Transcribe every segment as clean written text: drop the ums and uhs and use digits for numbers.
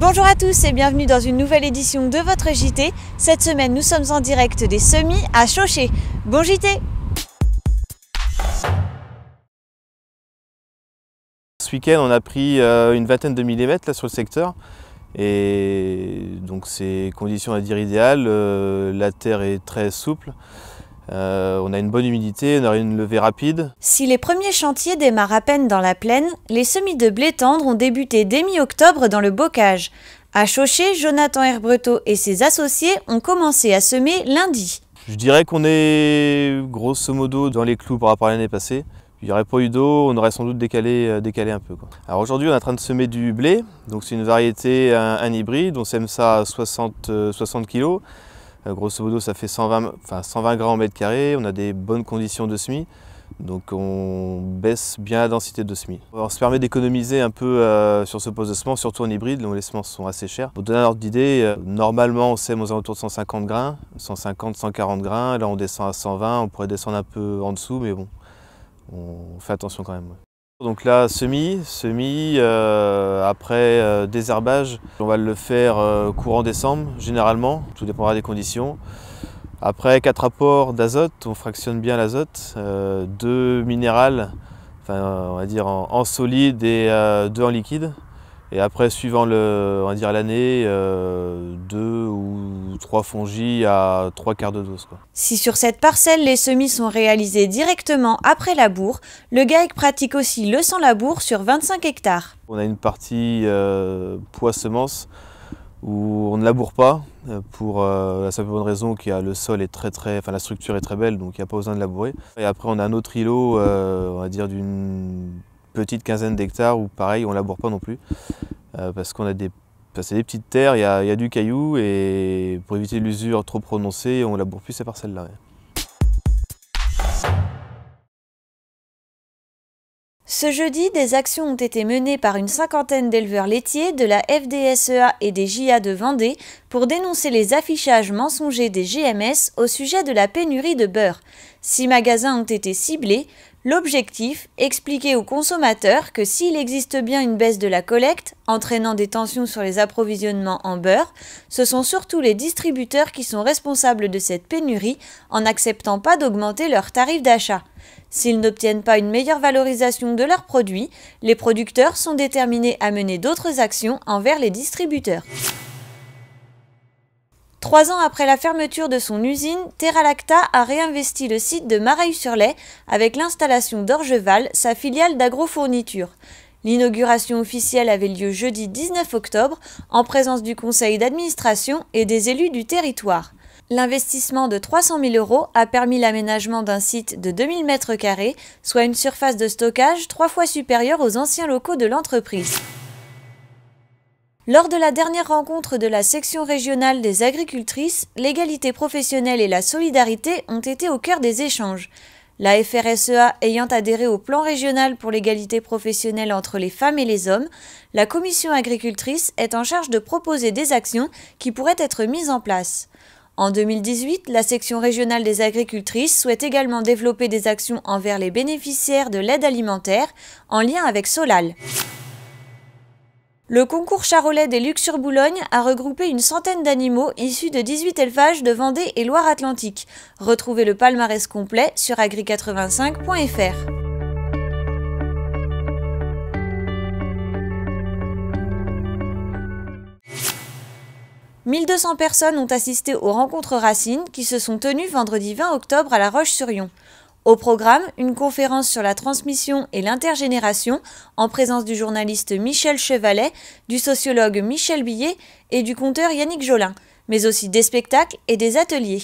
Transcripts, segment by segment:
Bonjour à tous et bienvenue dans une nouvelle édition de votre JT. Cette semaine, nous sommes en direct des semis à Chauchet. Bon JT! Ce week-end, on a pris une vingtaine de millimètres là, sur le secteur. Et donc c'est conditions à dire idéales. La terre est très souple. On a une bonne humidité, on a une levée rapide. Si les premiers chantiers démarrent à peine dans la plaine, les semis de blé tendre ont débuté dès mi-octobre dans le bocage. À Chauchet, Jonathan Herbreteau et ses associés ont commencé à semer lundi. Je dirais qu'on est grosso modo dans les clous par rapport à l'année passée. Il n'y aurait pas eu d'eau, on aurait sans doute décalé un peu, quoi. Alors aujourd'hui, on est en train de semer du blé. Donc c'est une variété, un hybride. On sème ça à 60 kg. Grosso modo, ça fait 120 grammes au mètre carré. On a des bonnes conditions de semis. Donc on baisse bien la densité de semis. On se permet d'économiser un peu sur ce poste de semence, surtout en hybride, où les semences sont assez chères. Pour donner un ordre d'idée, normalement on sème aux alentours de 150 grains, 150, 140 grains. Là on descend à 120, on pourrait descendre un peu en dessous, mais bon, on fait attention quand même. Donc là, semis, après désherbage, on va le faire courant décembre, généralement, tout dépendra des conditions. Après 4 apports d'azote, on fractionne bien l'azote, 2 minérales, on va dire en solide et 2 en liquide. Et après, suivant l'année, 2 ou 3 fongies à 3/4 de dose, quoi. Si sur cette parcelle, les semis sont réalisés directement après labour, le GAEC pratique aussi le sans labour sur 25 hectares. On a une partie pois-semence où on ne laboure pas, pour la simple bonne raison que le sol est la structure est très belle, donc il n'y a pas besoin de labourer. Et après, on a un autre îlot, on va dire d'une petite quinzaine d'hectares où pareil, on ne laboure pas non plus. Parce qu'on a des petites terres, il y a du caillou et pour éviter l'usure trop prononcée, on ne laboure plus ces parcelles-là. Ce jeudi, des actions ont été menées par une cinquantaine d'éleveurs laitiers de la FDSEA et des JA de Vendée pour dénoncer les affichages mensongers des GMS au sujet de la pénurie de beurre. 6 magasins ont été ciblés. L'objectif, expliquer aux consommateurs que s'il existe bien une baisse de la collecte, entraînant des tensions sur les approvisionnements en beurre, ce sont surtout les distributeurs qui sont responsables de cette pénurie en n'acceptant pas d'augmenter leurs tarifs d'achat. S'ils n'obtiennent pas une meilleure valorisation de leurs produits, les producteurs sont déterminés à mener d'autres actions envers les distributeurs. 3 ans après la fermeture de son usine, Terralacta a réinvesti le site de Marailles-sur-Lay avec l'installation d'Orgeval, sa filiale d'agrofourniture. L'inauguration officielle avait lieu jeudi 19 octobre en présence du conseil d'administration et des élus du territoire. L'investissement de 300 000 € a permis l'aménagement d'un site de 2000 m², soit une surface de stockage 3 fois supérieure aux anciens locaux de l'entreprise. Lors de la dernière rencontre de la section régionale des agricultrices, l'égalité professionnelle et la solidarité ont été au cœur des échanges. La FRSEA ayant adhéré au plan régional pour l'égalité professionnelle entre les femmes et les hommes, la commission agricultrice est en charge de proposer des actions qui pourraient être mises en place. En 2018, la section régionale des agricultrices souhaite également développer des actions envers les bénéficiaires de l'aide alimentaire en lien avec Solal. Le concours charolais des Luxure-Boulogne a regroupé une centaine d'animaux issus de 18 élevages de Vendée et Loire-Atlantique. Retrouvez le palmarès complet sur agri85.fr. « 1200 personnes ont assisté aux rencontres Racines qui se sont tenues vendredi 20 octobre à La Roche-sur-Yon. Au programme, une conférence sur la transmission et l'intergénération en présence du journaliste Michel Chevalet, du sociologue Michel Billet et du conteur Yannick Jolin, mais aussi des spectacles et des ateliers.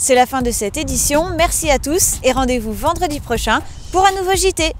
C'est la fin de cette édition, merci à tous et rendez-vous vendredi prochain pour un nouveau JT.